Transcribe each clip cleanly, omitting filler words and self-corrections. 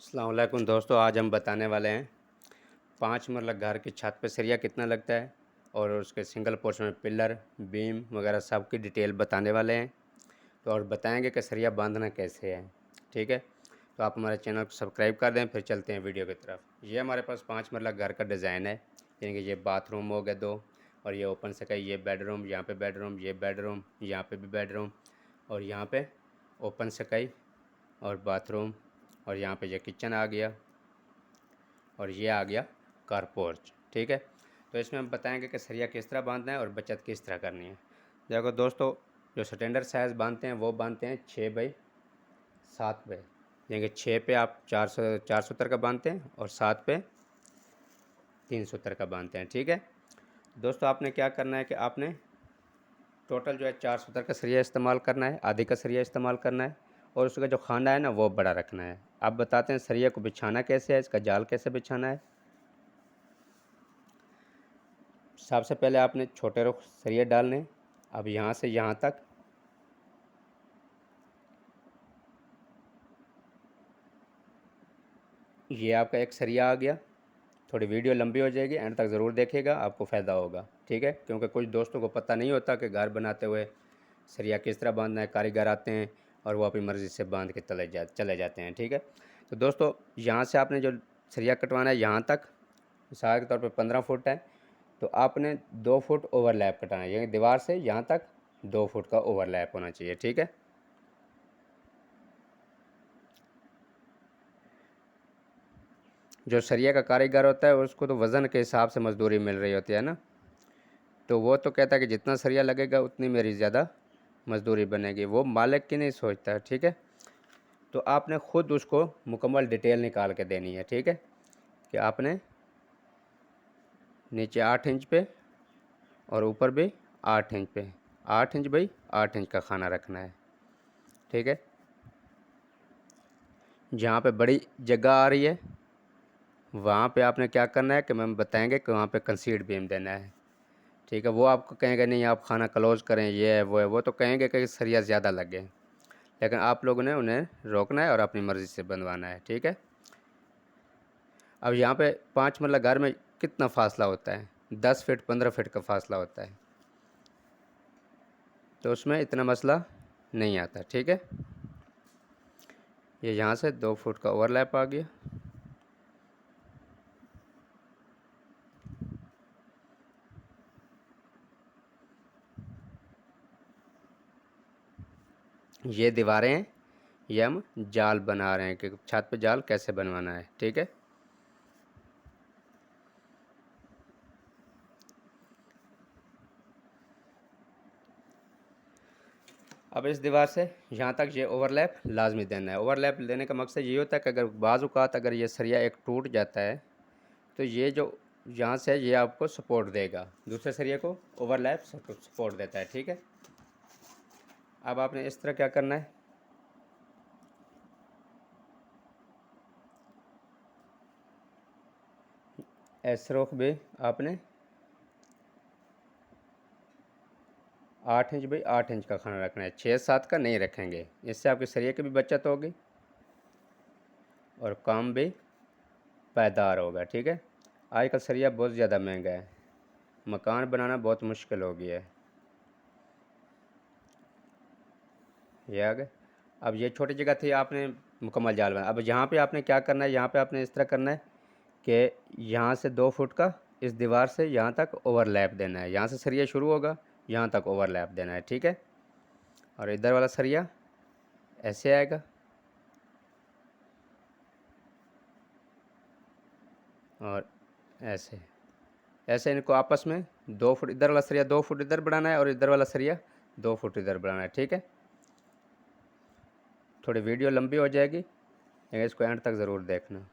अस्सलाम वालेकुम दोस्तों, आज हम बताने वाले हैं 5 मंजिला घर की छत पे सरिया कितना लगता है और उसके सिंगल पोर्शन में पिलर, बीम वगैरह सब की डिटेल बताने वाले हैं। तो और बताएंगे कि सरिया बांधना कैसे है। ठीक है, तो आप हमारे चैनल को सब्सक्राइब कर दें। फिर चलते हैं वीडियो की तरफ। ये हमारे पास 5 मंजिला घर का डिज़ाइन है, यानी कि ये बाथरूम हो गया 2, और ये ओपन से कहीं ये बेडरूम, यहाँ पे बेडरूम, ये बेडरूम, यहाँ पे भी बेडरूम, और यहाँ पे ओपन से कहीं और बाथरूम, और यहाँ पे ये किचन आ गया, और ये आ गया कार पोर्च। ठीक है, तो इसमें हम बताएंगे कि सरिया किस तरह बांधना है और बचत किस तरह करनी है। देखो दोस्तों, जो स्टैंडर्ड साइज़ बांधते हैं वो बांधते हैं 6 बाई 7 पे, यानी कि 6 पे आप 470 का बांधते हैं और 7 पे 370 का बांधते हैं। ठीक है दोस्तों, आपने क्या करना है कि आपने टोटल जो है 470 का सरिया इस्तेमाल करना है, आधे का सरिया इस्तेमाल करना है, और उसका जो खाना है ना वो बड़ा रखना है। अब बताते हैं सरिया को बिछाना कैसे है, इसका जाल कैसे बिछाना है। सबसे पहले आपने छोटे रुख सरिया डालने। अब यहाँ से यहाँ तक ये आपका एक सरिया आ गया। थोड़ी वीडियो लंबी हो जाएगी, एंड तक ज़रूर देखिएगा, आपको फ़ायदा होगा। ठीक है, क्योंकि कुछ दोस्तों को पता नहीं होता कि घर बनाते हुए सरिया किस तरह बांधना है। कारीगर आते हैं और वो अपनी मर्ज़ी से बांध के चले जाते हैं। ठीक है, तो दोस्तों यहाँ से आपने जो सरिया कटवाना है यहाँ तक, मिसाल के तौर पे 15 फुट है, तो आपने 2 फुट ओवरलैप कटाना है, यानी दीवार से यहाँ तक 2 फुट का ओवरलैप होना चाहिए। ठीक है, जो सरिया का कारीगर होता है उसको तो वज़न के हिसाब से मज़दूरी मिल रही होती है ना, तो वो तो कहता है कि जितना सरिया लगेगा उतनी मेरी ज़्यादा मज़दूरी बनेगी। वो मालिक की नहीं सोचता है। ठीक है, तो आपने ख़ुद उसको मुकम्मल डिटेल निकाल के देनी है। ठीक है, कि आपने नीचे 8 इंच पे और ऊपर भी 8 इंच पे 8 इंच बाई 8 इंच का खाना रखना है। ठीक है, जहाँ पे बड़ी जगह आ रही है वहाँ पे आपने क्या करना है कि मैम बताएंगे कि वहाँ पे कंसीड बीम देना है। ठीक है, वो आपको कहेंगे नहीं आप खाना क्लोज करें, ये है वो है, वो तो कहेंगे कि सरिया ज़्यादा लगे, लेकिन आप लोगों ने उन्हें रोकना है और अपनी मर्ज़ी से बनवाना है। ठीक है, अब यहाँ पे 5 मंजिला घर में कितना फासला होता है, 10 फीट 15 फीट का फासला होता है, तो उसमें इतना मसला नहीं आता। ठीक है, ये यहाँ से 2 फुट का ओवरलैप आ गया। ये दीवारें हैं, ये हम जाल बना रहे हैं कि छत पे जाल कैसे बनवाना है। ठीक है, अब इस दीवार से यहाँ तक ये ओवरलैप लाजमी देना है। ओवरलैप देने का मकसद ये होता है कि अगर बाज़-औक़ात अगर ये सरिया एक टूट जाता है तो ये जो यहाँ से ये आपको सपोर्ट देगा, दूसरे सरिया को ओवरलैप सपोर्ट देता है। ठीक है, अब आपने इस तरह क्या करना है, ऐसे रुख भी आपने 8 इंच बाई 8 इंच का खाना रखना है, 6-7 का नहीं रखेंगे। इससे आपके सरिया की भी बचत होगी और काम भी पायदार होगा। ठीक है, आजकल सरिया बहुत ज़्यादा महंगा है, मकान बनाना बहुत मुश्किल हो गया है। ये आ गए। अब ये छोटी जगह थी, आपने मुकम्मल जाल बना। अब यहाँ पे आपने क्या करना है, यहाँ पे आपने इस तरह करना है कि यहाँ से 2 फुट का इस दीवार से यहाँ तक ओवरलैप देना है। यहाँ से सरिया शुरू होगा, यहाँ तक ओवरलैप देना है। ठीक है, और इधर वाला सरिया ऐसे आएगा और ऐसे ऐसे इनको आपस में 2 फुट इधर वाला सरिया 2 फुट इधर बढ़ाना है और इधर वाला सरिया 2 फुट इधर बढ़ाना है। ठीक है, थोड़ी वीडियो लंबी हो जाएगी, लेकिन इसको एंड तक ज़रूर देखना।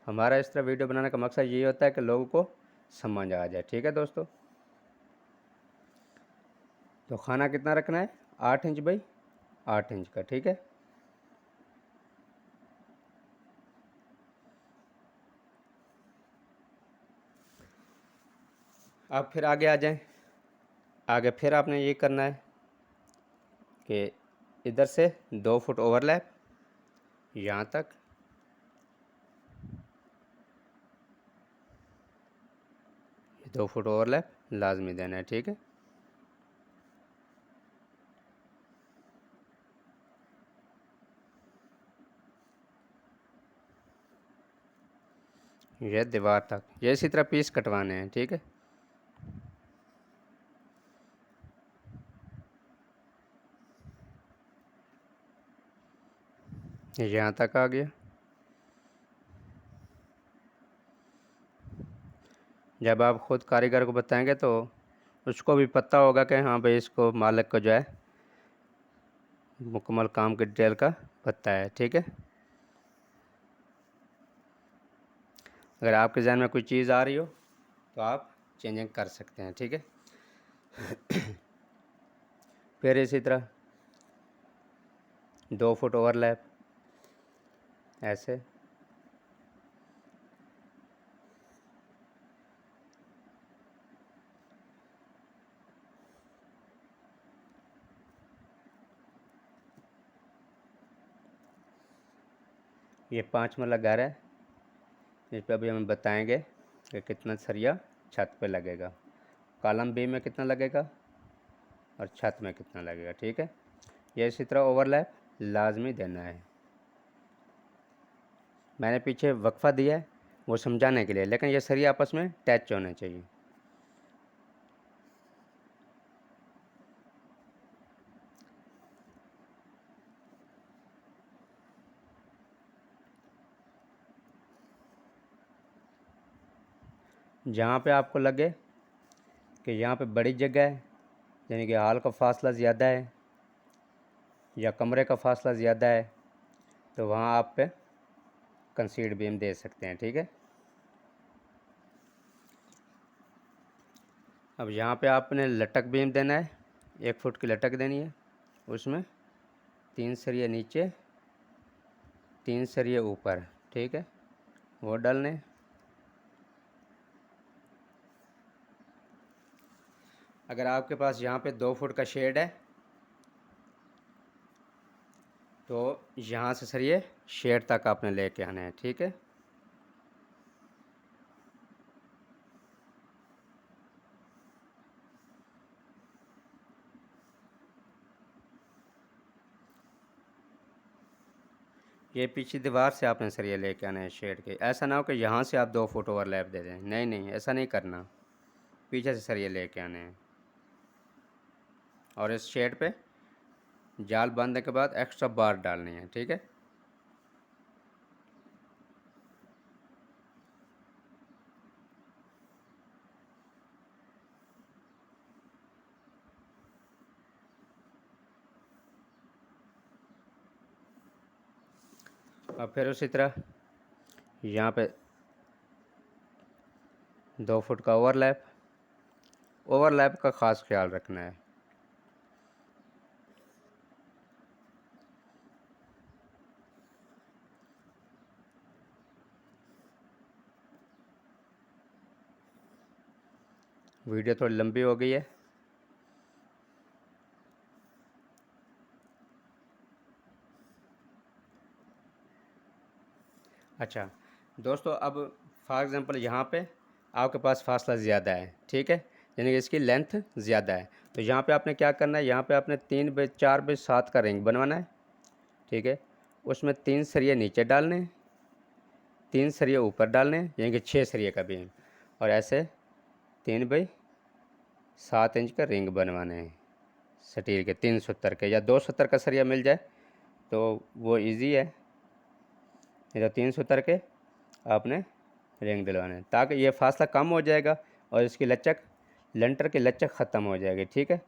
हमारा इस तरह वीडियो बनाने का मकसद यही होता है कि लोगों को समझ आ जाए। ठीक है दोस्तों, तो खाना कितना रखना है, 8 इंच बाई 8 इंच का। ठीक है, अब फिर आगे आ जाएं। आगे फिर आपने ये करना है कि इधर से 2 फुट ओवरलैप यहाँ तक, ये 2 फुट ओवरलैप लाजमी देना है, ठीक है। ये दीवार तक ये इसी तरह पीस कटवाने हैं, ठीक है। यहाँ तक आ गया। जब आप ख़ुद कारीगर को बताएंगे तो उसको भी पता होगा कि हाँ भाई इसको मालिक को जो है मुकम्मल काम की डिटेल का पता है, ठीक है। अगर आपके जहन में कोई चीज़ आ रही हो तो आप चेंजिंग कर सकते हैं, ठीक है। फिर इसी तरह 2 फुट ओवरलैप ऐसे, ये 5 मरला घर है। इस पर अभी हम बताएंगे कि कितना सरिया छत पे लगेगा, कॉलम बी में कितना लगेगा और छत में कितना लगेगा, ठीक है। ये इसी तरह ओवरलैप लाजमी देना है। मैंने पीछे वक्फा दिया है वो समझाने के लिए, लेकिन ये सरिया आपस में टच होने चाहिए। जहाँ पे आपको लगे कि यहाँ पे बड़ी जगह है, यानी कि हॉल का फासला ज़्यादा है या कमरे का फासला ज़्यादा है, तो वहाँ आप पे कंसीड बीम दे सकते हैं, ठीक है। अब यहाँ पे आपने लटक बीम देना है, 1 फुट की लटक देनी है। उसमें 3 सरिये नीचे 3 सरिये ऊपर, ठीक है, वो डालने। अगर आपके पास यहाँ पे 2 फुट का शेड है तो यहाँ से सरिये शेड तक आपने लेके आना है, ठीक है। ये पीछे दीवार से आपने सरिये लेके आना है शेड के। ऐसा ना हो कि यहाँ से आप 2 फुट ओवरलैप दे दें, नहीं नहीं, ऐसा नहीं करना। पीछे से सरिये लेके आने हैं और इस शेड पे जाल बांधने के बाद एक्स्ट्रा बार डालनी है, ठीक है। अब फिर उसी तरह यहाँ पे 2 फुट का ओवरलैप, ओवरलैप का ख़ास ख्याल रखना है। वीडियो थोड़ी लंबी हो गई है। अच्छा दोस्तों, अब फॉर एग्ज़ाम्पल यहाँ पे आपके पास फासला ज़्यादा है, ठीक है, यानी कि इसकी लेंथ ज़्यादा है। तो यहाँ पे आपने क्या करना है, यहाँ पे आपने 3 बाई 4 बाई 7 का रिंग बनवाना है, ठीक है। उसमें 3 सरिये नीचे डालने हैं, 3 सरिये ऊपर डालने हैं, यानी कि 6 सरिये का बीम, और ऐसे 3 बाई 7 इंच का रिंग बनवाने हैं स्टील के 370 के, या 270 का सरिया मिल जाए तो वो इजी है। ये तो 370 के आपने रिंग दिलवाने हैं, ताकि ये फासला कम हो जाएगा और इसकी लचक, लेंटर की लचक ख़त्म हो जाएगी, ठीक है।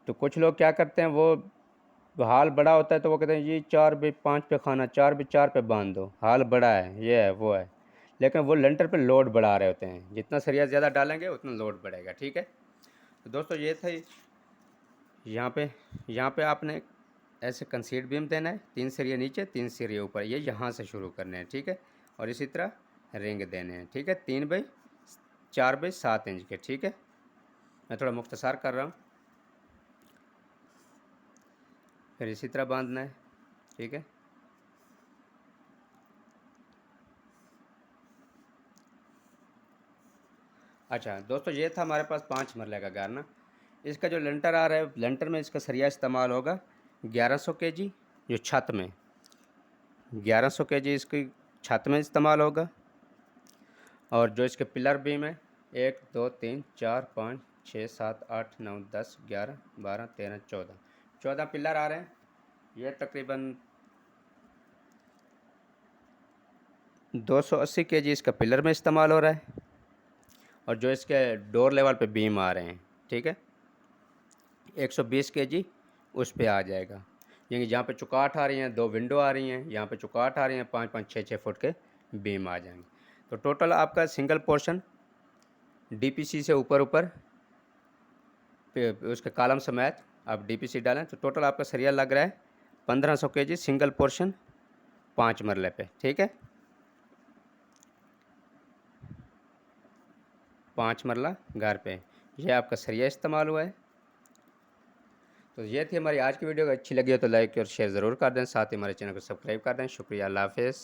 तो कुछ लोग क्या करते हैं, वो हाल बड़ा होता है तो वो कहते हैं ये 4 बाई 5 पे खाना, 4 बाई 4 पे बांध दो, हाल बड़ा है, ये है वो है, लेकिन वो लेंटर पे लोड बढ़ा रहे होते हैं। जितना सरिया ज़्यादा डालेंगे उतना लोड बढ़ेगा, ठीक है। तो दोस्तों ये था, यहाँ पे आपने ऐसे कंसीड बीम देना है, 3 सरिये नीचे 3 सरिये ऊपर, ये यहाँ से शुरू करने हैं, ठीक है। और इसी तरह रिंग देने हैं, ठीक है, 3 बाई 4 बाई 7 इंच के। ठीक है, मैं थोड़ा मुख्तसार कर रहा हूँ। फिर इसी तरह बांधना है। ठीक है, अच्छा दोस्तों, ये था हमारे पास 5 मरले का घर ना। इसका जो लेंटर आ रहा है, लेंटर में इसका सरिया इस्तेमाल होगा 1100 केजी, जो छत में 1100 केजी इसकी छत में इस्तेमाल होगा। और जो इसके पिलर बीम है 1 2 3 4 5 6 7 8 9 10 11 12 13 14 पिलर आ रहे हैं। ये तकरीबन 280 केजी इसका पिलर में इस्तेमाल हो रहा है। और जो इसके डोर लेवल पे बीम आ रहे हैं, ठीक है, 120 केजी उस पे आ जाएगा। यानी जहाँ पे चुकाट आ रही हैं, 2 विंडो आ रही हैं, यहाँ पे चुकाट आ रही हैं, 5-5 6-6 फुट के बीम आ जाएंगे। तो टोटल आपका सिंगल पोर्शन डीपीसी से ऊपर उसके कॉलम समेत आप डीपीसी डालें तो टोटल आपका सरिया लग रहा है 1500 केजी सिंगल पोर्शन 5 मरले पे। ठीक है, 5 मरला घर पे ये आपका सरिया इस्तेमाल हुआ है। तो ये थी हमारी आज की वीडियो। अच्छी लगी हो तो लाइक और शेयर ज़रूर कर दें, साथ ही हमारे चैनल को सब्सक्राइब कर दें। शुक्रिया, अल्लाह हाफ़िज़।